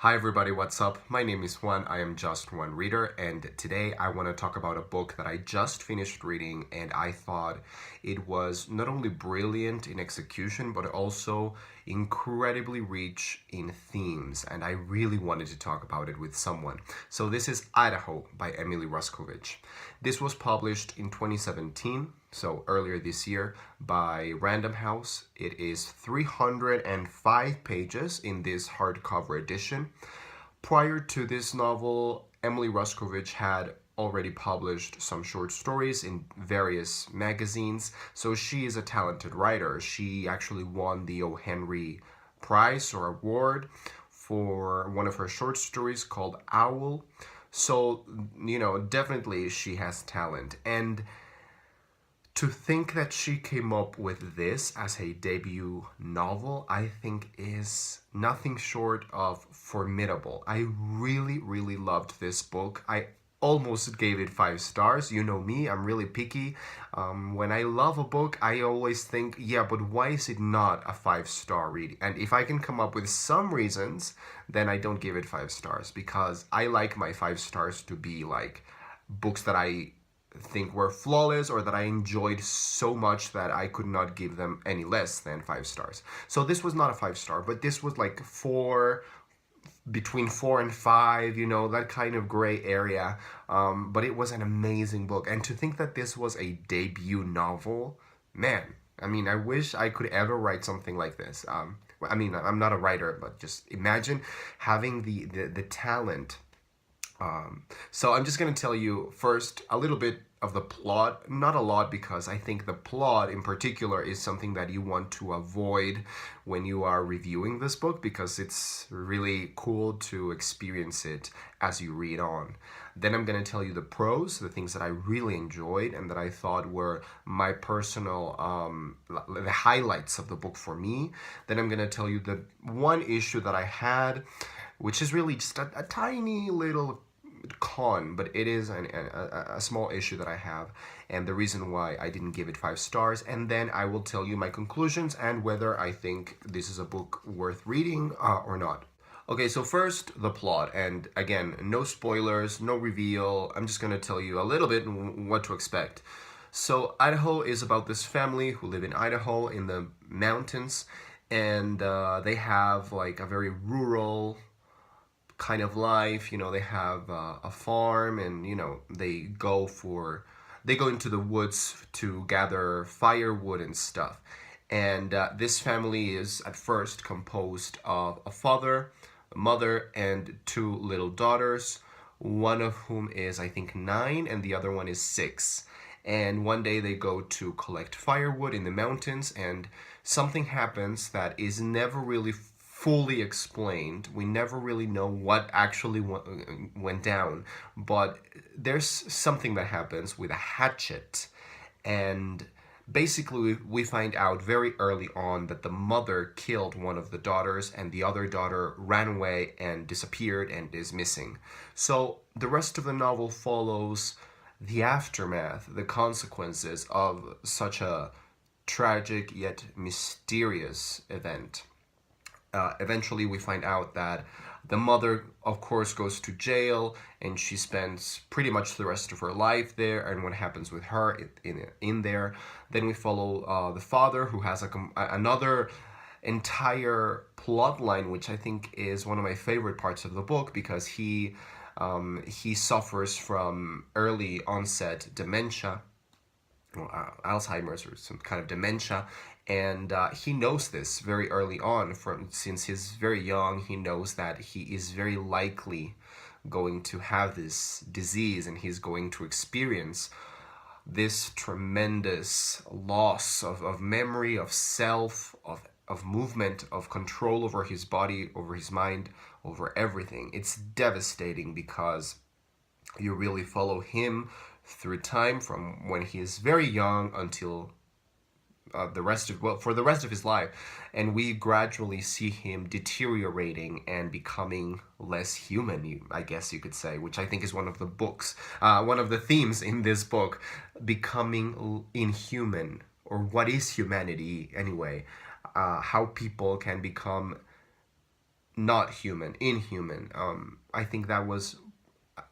Hi everybody, what's up? My name is Juan, I am just one reader, and today I want to talk about a book that I just finished reading and I thought it was not only brilliant in execution but also incredibly rich in themes, and I really wanted to talk about it with someone. So this is IDAHO by Ruskovich. This was published in 2017, so earlier this year, by Random House. It is 305 pages in this hardcover edition. Prior to this novel, Ruskovich had already published some short stories in various magazines, so she is a talented writer. She actually won the O. Henry Prize or award for one of her short stories called Owl. So, definitely she has talent. And to think that she came up with this as a debut novel, I think is nothing short of formidable. I really, really loved this book. I almost gave it 5 stars. You know me, I'm really picky. When I love a book, I always think, yeah, but why is it not a 5-star reading? And if I can come up with some reasons, then I don't give it 5 stars, because I like my 5 stars to be like books that I think were flawless or that I enjoyed so much that I could not give them any less than 5 stars. So this was not a 5-star, but this was like 4, between 4 and 5, that kind of gray area. But it was an amazing book. And to think that this was a debut novel, man, I wish I could ever write something like this. I'm not a writer, but just imagine having the talent. So I'm just going to tell you first a little bit of the plot. Not a lot, because I think the plot in particular is something that you want to avoid when you are reviewing this book, because it's really cool to experience it as you read on. Then I'm going to tell you the prose, the things that I really enjoyed and that I thought were my personal, the highlights of the book for me. Then I'm going to tell you the one issue that I had, which is really just a tiny little con, but it is a small issue that I have, and the reason why I didn't give it 5 stars. And then I will tell you my conclusions and whether I think this is a book worth reading or not. Okay, so first, the plot. And again, no spoilers, no reveal. I'm just going to tell you a little bit what to expect. So Idaho is about this family who live in Idaho in the mountains, and they have like a very rural kind of life. They have a farm, and they go into the woods to gather firewood and stuff. And this family is at first composed of a father, a mother, and 2 little daughters, one of whom is, I think, 9 and the other one is 6. And one day they go to collect firewood in the mountains, and something happens that is never really fully explained. We never really know what actually went down, but there's something that happens with a hatchet, and basically we find out very early on that the mother killed one of the daughters and the other daughter ran away and disappeared and is missing. So the rest of the novel follows the aftermath, the consequences of such a tragic yet mysterious event. Eventually we find out that the mother, of course, goes to jail, and she spends pretty much the rest of her life there, and what happens with her in there. Then we follow the father, who has another entire plot line, which I think is one of my favorite parts of the book, because he suffers from early onset dementia, Alzheimer's or some kind of dementia, and he knows this very early on. Since he's very young, he knows that he is very likely going to have this disease, and he's going to experience this tremendous loss of memory, of self, of movement, of control over his body, over his mind, over everything. It's devastating, because you really follow him through time from when he is very young until for the rest of his life, and we gradually see him deteriorating and becoming less human, I guess you could say, which I think is one of the themes in this book, becoming inhuman, or what is humanity anyway, how people can become not human, inhuman. I think that was,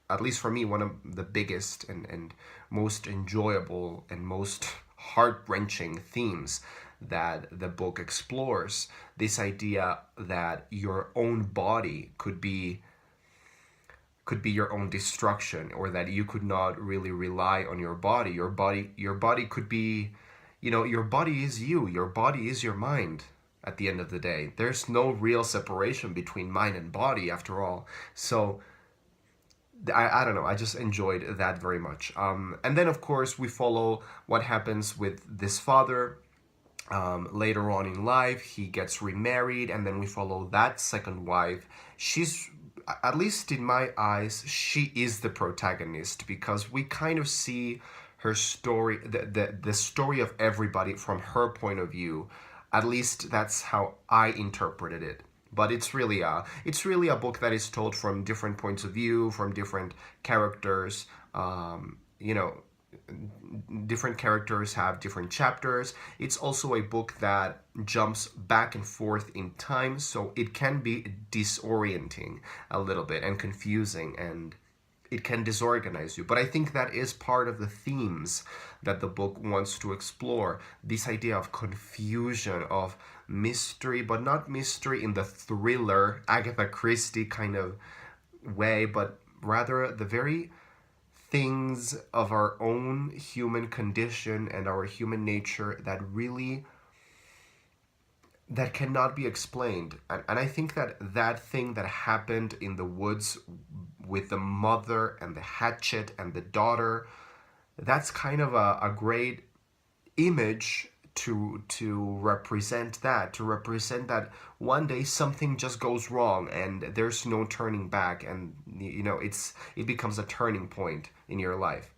at least for me, one of the biggest and most enjoyable and most heart-wrenching themes that the book explores. This idea that your own body could be your own destruction, or that you could not really rely on your body. Your body could be, your body is you. Your body is your mind. At the end of the day, there's no real separation between mind and body, after all. So I don't know. I just enjoyed that very much. And then, of course, we follow what happens with this father. Later on in life, he gets remarried, and then we follow that second wife. She's, at least in my eyes, she is the protagonist, because we kind of see her story, the story of everybody from her point of view. At least that's how I interpreted it. But it's really a book that is told from different points of view, from different characters. You know, different characters have different chapters. It's also a book that jumps back and forth in time, so it can be disorienting a little bit and confusing, and it can disorganize you. But I think that is part of the themes that the book wants to explore. This idea of confusion, of mystery, but not mystery in the thriller, Agatha Christie kind of way, but rather the very things of our own human condition and our human nature that cannot be explained. And I think that thing that happened in the woods with the mother and the hatchet and the daughter, that's kind of a great image to represent that one day something just goes wrong and there's no turning back, and it becomes a turning point in your life.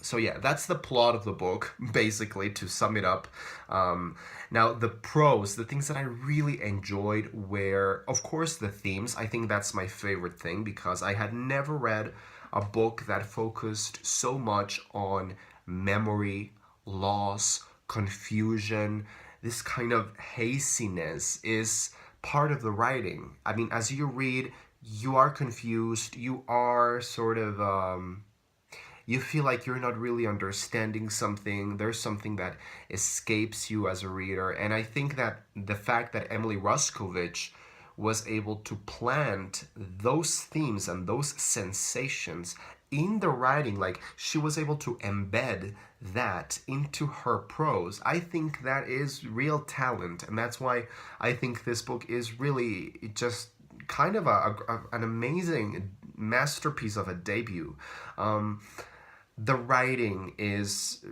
So yeah, that's the plot of the book, basically, to sum it up. Now, the prose, the things that I really enjoyed were, of course, the themes. I think that's my favorite thing, because I had never read a book that focused so much on memory, loss, confusion. This kind of haziness is part of the writing. I mean, as you read, you are confused, you are sort of you feel like you're not really understanding something. There's something that escapes you as a reader. And I think that the fact that Emily Ruskovich was able to plant those themes and those sensations in the writing, like she was able to embed that into her prose, I think that is real talent. And that's why I think this book is really just kind of an amazing masterpiece of a debut. The writing is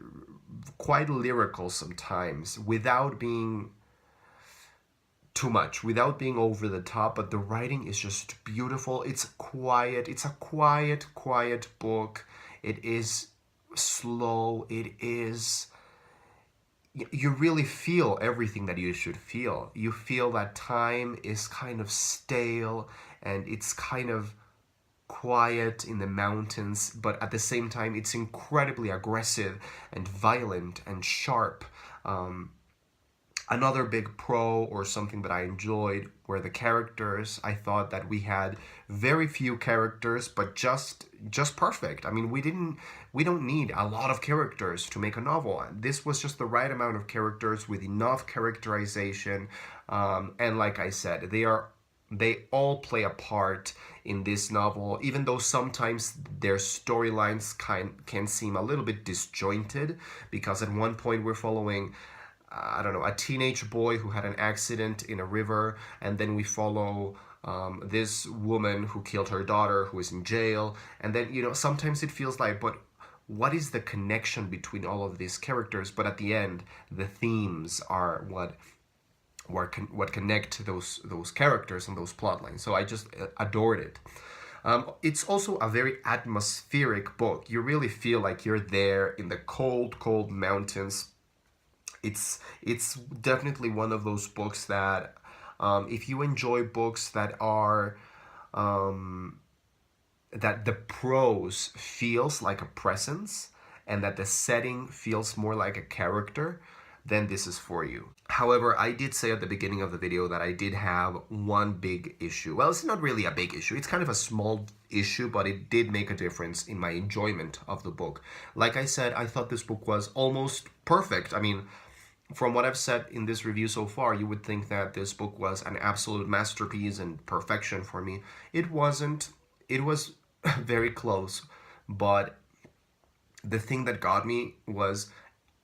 quite lyrical sometimes, without being too much, without being over the top, but the writing is just beautiful. It's quiet. It's a quiet book. It is slow. You really feel everything that you should feel. You feel that time is kind of stale, and it's kind of quiet in the mountains, but at the same time it's incredibly aggressive and violent and sharp. Another big pro, or something that I enjoyed, were the characters. I thought that we had very few characters, but just perfect. I mean, we don't need a lot of characters to make a novel. This was just the right amount of characters with enough characterization, and like I said, they all play a part in this novel, even though sometimes their storylines can seem a little bit disjointed, because at one point we're following, I don't know, a teenage boy who had an accident in a river, and then we follow this woman who killed her daughter, who is in jail, and then, sometimes it feels like, but what is the connection between all of these characters? But at the end, the themes are what connect those characters and those plot lines. So I just adored it. It's also a very atmospheric book. You really feel like you're there in the cold mountains. It's definitely one of those books that, if you enjoy books that are that the prose feels like a presence, and that the setting feels more like a character, then this is for you. However, I did say at the beginning of the video that I did have one big issue. Well, it's not really a big issue. It's kind of a small issue, but it did make a difference in my enjoyment of the book. Like I said, I thought this book was almost perfect. I mean, from what I've said in this review so far, you would think that this book was an absolute masterpiece and perfection for me. It wasn't. It was very close, but the thing that got me was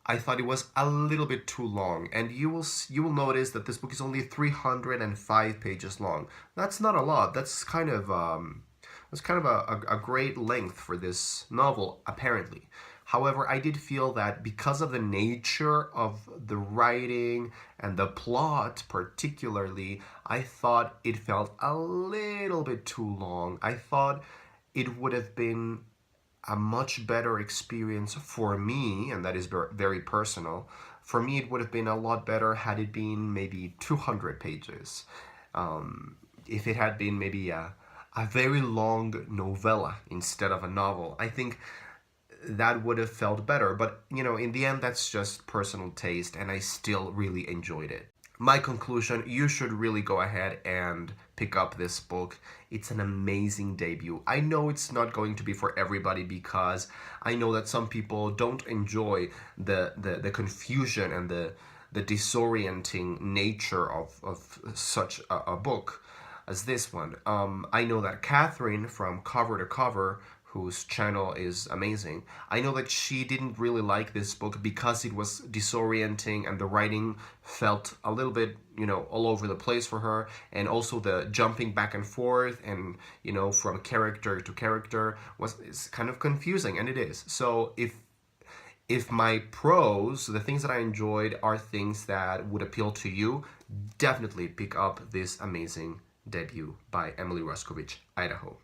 I thought it was a little bit too long, and you will notice that this book is only 305 pages long. That's not a lot. That's kind of a great length for this novel, apparently. However, I did feel that because of the nature of the writing and the plot particularly, I thought it felt a little bit too long. I thought it would have been a much better experience for me, and that is very personal. For me, it would have been a lot better had it been maybe 200 pages. If it had been maybe a very long novella instead of a novel, I think that would have felt better. But, you know, in the end, that's just personal taste, and I still really enjoyed it. My conclusion, you should really go ahead and pick up this book. It's an amazing debut. I know it's not going to be for everybody because I know that some people don't enjoy the confusion and the disorienting nature of such a book as this one. I know that Catherine from Cover to Cover, whose channel is amazing, I know that she didn't really like this book because it was disorienting and the writing felt a little bit, you know, all over the place for her, and also the jumping back and forth and, you know, from character to character is kind of confusing, and it is. So if my prose, the things that I enjoyed, are things that would appeal to you, definitely pick up this amazing debut by Emily Ruskovich, Idaho.